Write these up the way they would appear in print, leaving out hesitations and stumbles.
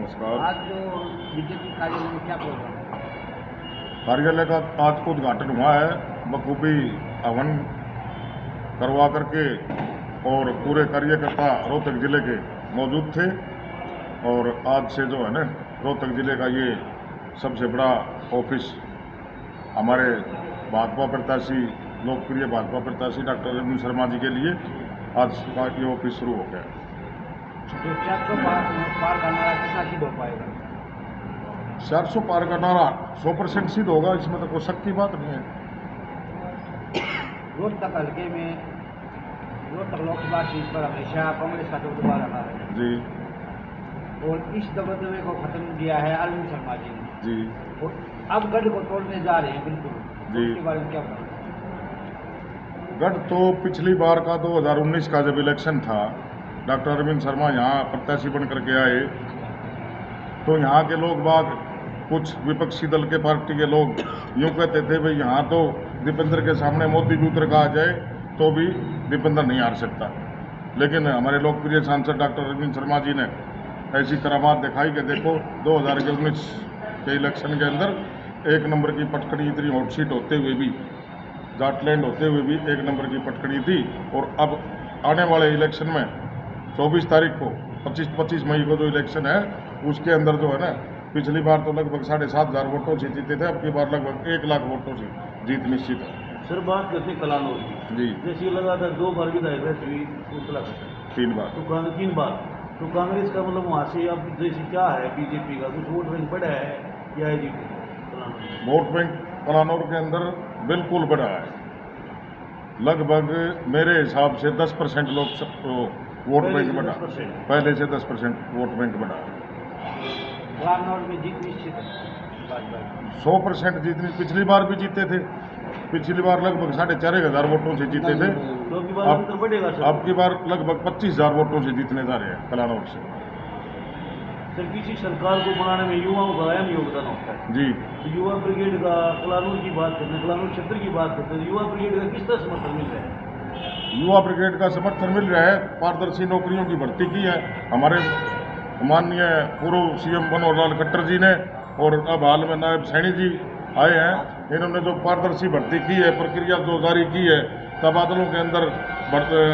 नमस्कार। आज जो बीजेपी कार्यालय में क्या प्रोग्राम है? कार्यालय का आज उद्घाटन हुआ है। बखूबी हवन करवा करके और पूरे कार्यकर्ता रोहतक जिले के मौजूद थे। और आज से जो है ना, रोहतक जिले का ये सबसे बड़ा ऑफिस हमारे भाजपा प्रत्याशी, लोकप्रिय भाजपा प्रत्याशी डॉक्टर अरविंद शर्मा जी के लिए आज का ये ऑफिस शुरू हो गया। जो 400 पार करना है कितना सीट हो पाएगा? 400 पार का नारा 100% सिद्ध होगा, इसमें तो कोई शक की बात नहीं है। रोहतक हल्के में रोहतक लोकसभा सीट पर हमेशा कांग्रेस का दबदबा रहा है जी और इस दबदबे को खत्म किया है अरविंद शर्मा जी ने। जी और अब गढ़ को तोड़ने जा रहे हैं बिल्कुल। जी। उसके बारे में क्या बताना? गढ़ तो पिछली बार का 2019 का जब इलेक्शन था, डॉक्टर अरविंद शर्मा यहाँ प्रत्याशी बन करके आए, तो यहाँ के लोग बाग, कुछ विपक्षी दल के पार्टी के लोग यूँ कहते थे भाई यहाँ तो दीपेंद्र के सामने मोदी भी उतर का आ जाए तो भी दीपेंद्र नहीं हार सकता। लेकिन हमारे लोकप्रिय सांसद डॉक्टर अरविंद शर्मा जी ने ऐसी करामात दिखाई कि देखो 2019 के इलेक्शन के अंदर एक नंबर की पटकनी, इतनी हॉट सीट होते हुए भी, जाटलैंड होते हुए भी एक नंबर की पटकनी थी। और अब आने वाले इलेक्शन में 24 तारीख को 25 मई को जो इलेक्शन है उसके अंदर जो है ना, पिछली बार तो लगभग 7,500 वोटों से जीते थे, अब की बार लगभग 1 लाख वोटों से जीत निश्चित है। सर, बात करते हैं कलानौर की। जी। जैसे लगातार 2 बार विधायक रह चुकी उत्तला 3 बार तो 3 बार तो कांग्रेस का मतलब वहाँ से अब जैसे क्या है, बीजेपी का कुछ वोट बैंक बढ़ा है या है जी कलानौर? वोट बैंक कलानौर के अंदर बिल्कुल बढ़ा है। लगभग मेरे हिसाब से 10% वोट बैंक बढ़ा, पहले से 10% वोट बैंक बढ़ा है। कलानौर में जीत निश्चित है भाजपा की। 100% जीतनी, पिछली बार भी जीते थे, पिछली बार लगभग 4,500 वोटों से जीते थे। तो अब की बार अंतर बढ़ेगा सर? अब की बार लगभग 25,000 वोटों से जीतने जा रहे हैं कलानौर से। सर, किसी सरकार को बनाने में युवाओं का अहम योगदान होता है जी। तो युवा ब्रिगेड का कलानौर की बात करते हैं, कलानौर क्षेत्र की बात करते हैं, युवा ब्रिगेड का किस तरह समर्थन मिल रहा है? युवा ब्रिगेड का समर्थन मिल रहा है। पारदर्शी नौकरियों की भर्ती की है हमारे माननीय पूर्व सीएम मनोहर लाल खट्टर जी ने, और अब हाल में नायब सैनी जी आए हैं। इन्होंने जो पारदर्शी भर्ती की है, प्रक्रिया जो जारी की है, तबादलों के अंदर,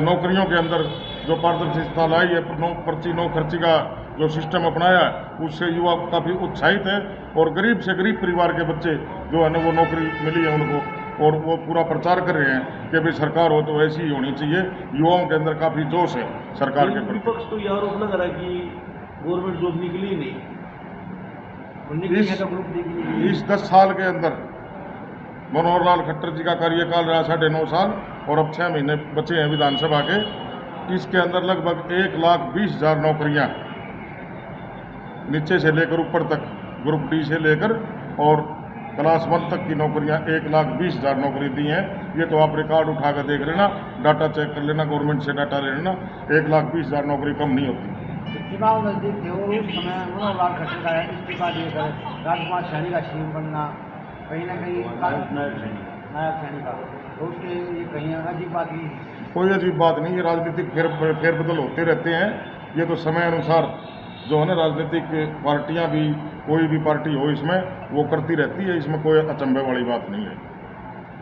नौकरियों के अंदर जो पारदर्शिता लाई है, पर्ची नो खर्ची का जो सिस्टम अपनाया है, उससे युवा काफ़ी उत्साहित है। और गरीब से गरीब परिवार के बच्चे जो है ना, वो नौकरी मिली है उनको, और वो पूरा प्रचार कर रहे हैं कि भाई सरकार हो तो ऐसी ही होनी चाहिए। युवाओं के अंदर काफ़ी जोश है सरकार के प्रति। विपक्ष तो ये आरोप लग रहा है कि गवर्नमेंट जॉब निकली नहीं। इस 10 साल के अंदर मनोहर लाल खट्टर जी का कार्यकाल रहा 9.5 साल, और अब 6 महीने बचे हैं विधानसभा के। इसके अंदर लगभग 1,20,000 नौकरियां नीचे से लेकर ऊपर तक, ग्रुप डी से लेकर और क्लास 1 तक की नौकरियां 1,20,000 नौकरी दी हैं। ये तो आप रिकॉर्ड उठा कर देख लेना, डाटा चेक कर लेना, गवर्नमेंट से डाटा ले लेना, 1,20,000 नौकरी कम नहीं होती। चुनाव नजदीक थे और उस समय मनोहर लाल खट्टर का इस्तीफा देकर राजकुमार सैनी का सीएम बनना कहीं ना कहीं नायब सैनी का, तो उसके ये कहीं अजीब बात नहीं है। कोई अजीब बात नहीं है, राजनीतिक फेरबदल होते रहते हैं। ये तो समय अनुसार जो है ना, राजनीतिक पार्टियां भी, कोई भी पार्टी हो इसमें, वो करती रहती है, इसमें कोई अचंभे वाली बात नहीं है।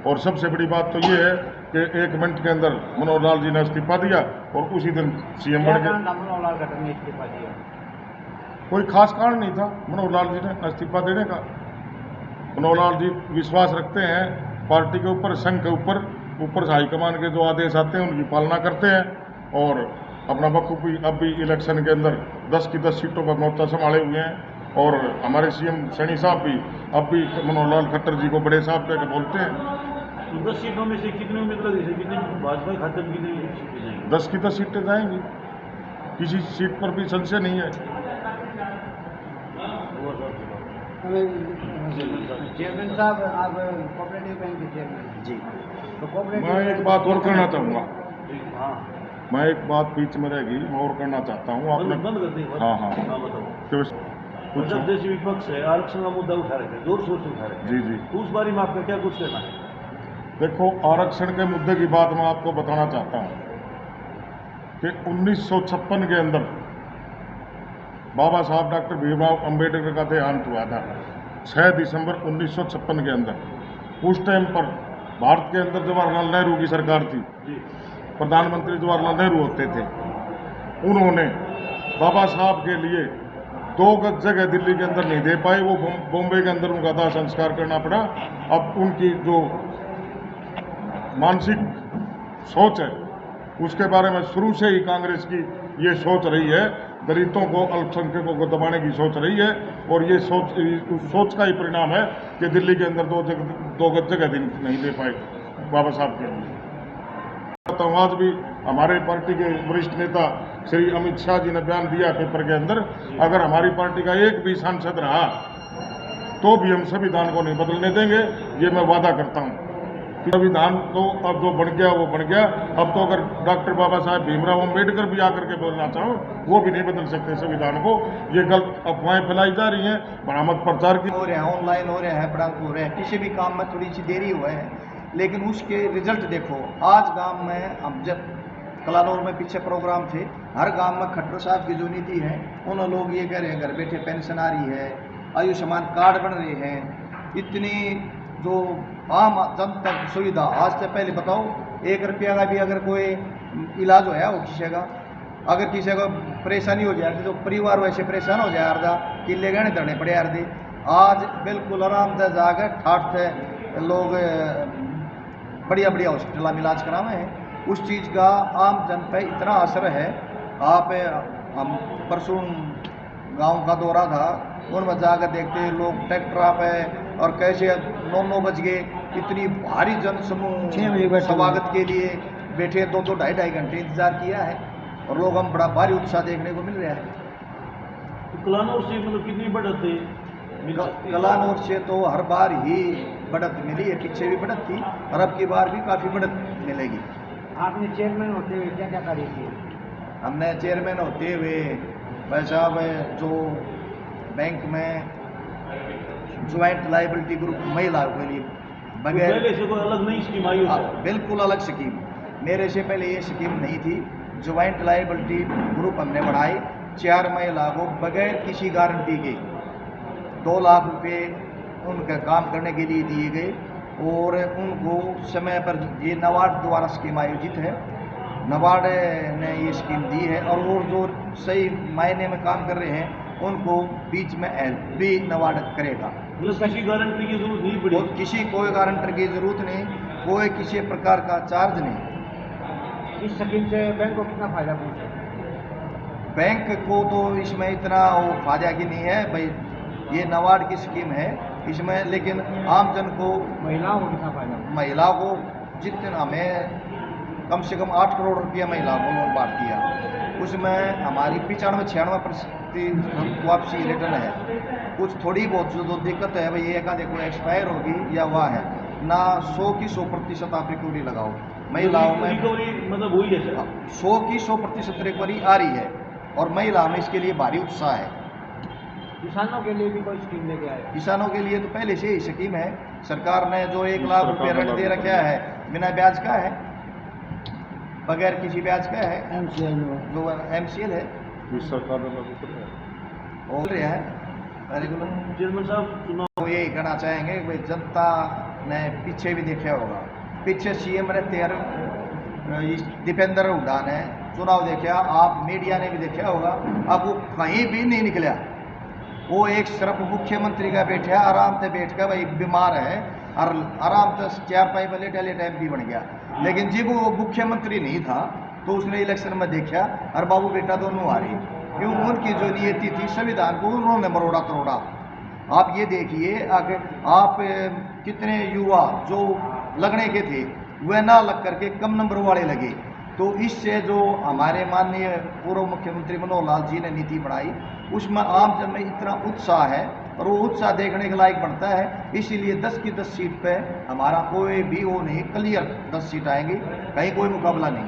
और सबसे बड़ी बात तो ये है कि 1 मिनट के अंदर मनोहर लाल जी ने इस्तीफा दिया और उसी दिन सीएम बन गए। मनोहर लाल खट्टर ने इस्तीफा दिया? कोई खास कारण नहीं था मनोहर लाल जी ने इस्तीफा देने का। मनोहर लाल जी विश्वास रखते हैं पार्टी के ऊपर, संघ के ऊपर से हाईकमान के जो आदेश आते हैं उनकी पालना करते हैं, और अपना बखूबी अब भी इलेक्शन के अंदर 10 की 10 सीटों पर मोर्चा संभाले हुए हैं। और हमारे सीएम सैनी साहब भी अब भी मनोहर लाल खट्टर जी को बड़े साहब कह के बोलते हैं। तो 10 सीटों में से कितनी उम्मीद लगी है, कितनी भाजपा खाते में कितनी सीटें जाएंगी? 10 की 10 सीटें जाएंगी, किसी सीट पर भी संशय नहीं है। चेयरमैन साहब, आप कोऑपरेटिव बैंक के चेयरमैन जी, तो कोऑपरेटिव मैं एक बात और कहना चाहूँगा, हाँ, मैं एक बात बीच में रहेगी, मैं और करना चाहता हूँ। आपने बंद कर दी। हाँ हाँ बताओ। कुछ जब जैसे विपक्ष है आरक्षण का मुद्दा उठा रहे थे, जोर शोर से उठा रहे थे, जी जी, तो उस बारे में आपका क्या कुछ कहना है? देखो, आरक्षण के मुद्दे की बात मैं आपको बताना चाहता हूँ कि 1956 के अंदर बाबा साहब डॉक्टर भीमराव अंबेडकर का देहांत हुआ था 6 दिसंबर 1956 के अंदर। उस टाइम पर भारत के अंदर जवाहरलाल नेहरू की सरकार थी, जी प्रधानमंत्री जवाहरलाल नेहरू होते थे। उन्होंने बाबा साहब के लिए 2 गज जगह दिल्ली के अंदर नहीं दे पाए, वो बॉम्बे के अंदर उनका दाह संस्कार करना पड़ा। अब उनकी जो मानसिक सोच है उसके बारे में शुरू से ही कांग्रेस की ये सोच रही है, दलितों को, अल्पसंख्यकों को दबाने की सोच रही है। और ये सोच, उस सोच का ही परिणाम है कि दिल्ली के अंदर 2 गज जगह नहीं दे पाए बाबा साहब के लिए। तो आज भी हमारे पार्टी के वरिष्ठ नेता श्री अमित शाह जी ने बयान दिया पेपर के अंदर, अगर हमारी पार्टी का एक भी सांसद रहा तो भी हम संविधान को नहीं बदलने देंगे, ये मैं वादा करता हूँ। संविधान तो अब जो बन गया वो बन गया। अब तो अगर डॉक्टर बाबा साहब भीमराव अम्बेडकर भी आकर के बोलना चाहो वो भी नहीं बदल सकते संविधान को। ये गलत अफवाहें फैलाई जा रही हैं, बरामद प्रचार की हो रहे हैं, ऑनलाइन हो रहे हैं, पढ़ाई हो रहे हैं, किसी भी काम में थोड़ी सी देरी हुआ है, लेकिन उसके रिजल्ट देखो। आज गांव में हम जब कलानौर में पीछे प्रोग्राम थे, हर गांव में खट्टर साहब की जो नीति है, उन लोग ये कह रहे हैं घर बैठे पेंशन आ रही है, आयुष्मान कार्ड बन रहे हैं, इतनी जो आम जनता की सुविधा। आज से पहले बताओ 1 रुपया का भी अगर कोई इलाज हो वो किसी का, अगर किसी को परेशानी हो जाए तो परिवार वैसे परेशान हो जाए, अर्धा किले गहने धरने पड़े अर्धे। आज बिल्कुल आरामदाय जाकर ठाठ थे लोग बढ़िया बढ़िया हॉस्पिटल में इलाज करावे हैं। उस चीज़ का आम जन पे इतना असर है। आप हम परसों गांव का दौरा था, उनमें जाकर देखते लोग ट्रैक्टर आप है और कैसे 9 बज गए, इतनी भारी जन समूह स्वागत के लिए बैठे 2-2 ढाई घंटे इंतजार किया है और लोग हम बड़ा भारी उत्साह देखने को मिल रहा है। तो कलानौर से मतलब कितनी बढ़त है? कलानौर से तो हर बार ही बढ़त मिली है, पीछे भी बढ़त थी और अब की बार भी काफ़ी बढ़त मिलेगी। आपने चेयरमैन होते हुए क्या क्या कार्य किए? हमने चेयरमैन होते हुए भाई साहब जो बैंक में ज्वाइंट लाइबिलिटी ग्रुप महिलाओं के लिए बगैर पहले से कोई अलग नई स्कीम आई हो? बिल्कुल अलग स्कीम, मेरे से पहले ये स्कीम नहीं थी। ज्वाइंट लाइबिलिटी ग्रुप हमने बढ़ाई, 4 महिलाओं को बगैर किसी गारंटी के 2 लाख रुपए उनका काम करने के लिए दिए गए और उनको समय पर, ये नबार्ड द्वारा स्कीम आयोजित है, नबार्ड ने ये स्कीम दी है और वो जो सही मायने में काम कर रहे हैं उनको बीच में हेल्प भी नबार्ड करेगा। मतलब किसी गारंटी की जरूरत नहीं पड़ी? किसी कोई गारंटर की जरूरत नहीं, कोई किसी प्रकार का चार्ज नहीं। इस स्कीम से बैंक को कितना फायदा पहुँचा? बैंक को तो इसमें इतना वो फायदा की नहीं है भाई, ये नबार्ड की स्कीम है इसमें, लेकिन आम जन को, महिलाओं को कितना फायदा? महिलाओं को जितना, हमें कम से कम 8 करोड़ रुपया महिलाओं को लोन बांट दिया, उसमें हमारी 95-96% वापसी रिटर्न है। कुछ थोड़ी बहुत जो दिक्कत है भाई, एक देखो एक्सपायर होगी या हुआ है ना, 100 की 100% आप रिकवरी लगाओ। महिलाओं में रिकवरी मतलब हुई है सर? 100 की 100% रिकवरी आ रही है और महिला में इसके लिए भारी उत्साह है। किसानों के लिए भी कोई स्कीम लेके आए? किसानों के लिए तो पहले से ही स्कीम है, सरकार ने जो 1 लाख रुपये ऋण दे रखा है, बिना ब्याज का है, बगैर किसी ब्याज का है, जो MCL है, सरकार बोल रहे हैं रेगुलर। चेयरमैन साहब चुनाव तो यही कहना चाहेंगे कि जनता ने पीछे भी देखा होगा, पीछे CM रहते हैं दीपेंद्र हुड्डा ने चुनाव देखा, आप मीडिया ने भी देखा होगा, अब वो कहीं भी नहीं निकला। वो एक सिर्फ मुख्यमंत्री का बैठा, आराम से बैठ कर भाई बीमार है और आराम से 4 पहले टाइम भी बन गया, लेकिन जब वो मुख्यमंत्री नहीं था तो उसने इलेक्शन में देखा और बाबू बेटा दोनों आ रही, क्यों? उनकी जो नीति थी संविधान को उन्होंने मरोड़ा तरोड़ा। आप ये देखिए अगर आप कितने युवा जो लगने के थे वह ना लग करके कम नंबर वाले लगे, तो इससे जो हमारे माननीय पूर्व मुख्यमंत्री मनोहर लाल जी ने नीति बढ़ाई उसमें आम जन में इतना उत्साह है और वो उत्साह देखने के लायक बनता है। इसीलिए 10 की 10 सीट पे हमारा कोई भी वो नहीं, क्लियर 10 सीट आएंगी, कहीं कोई मुकाबला नहीं।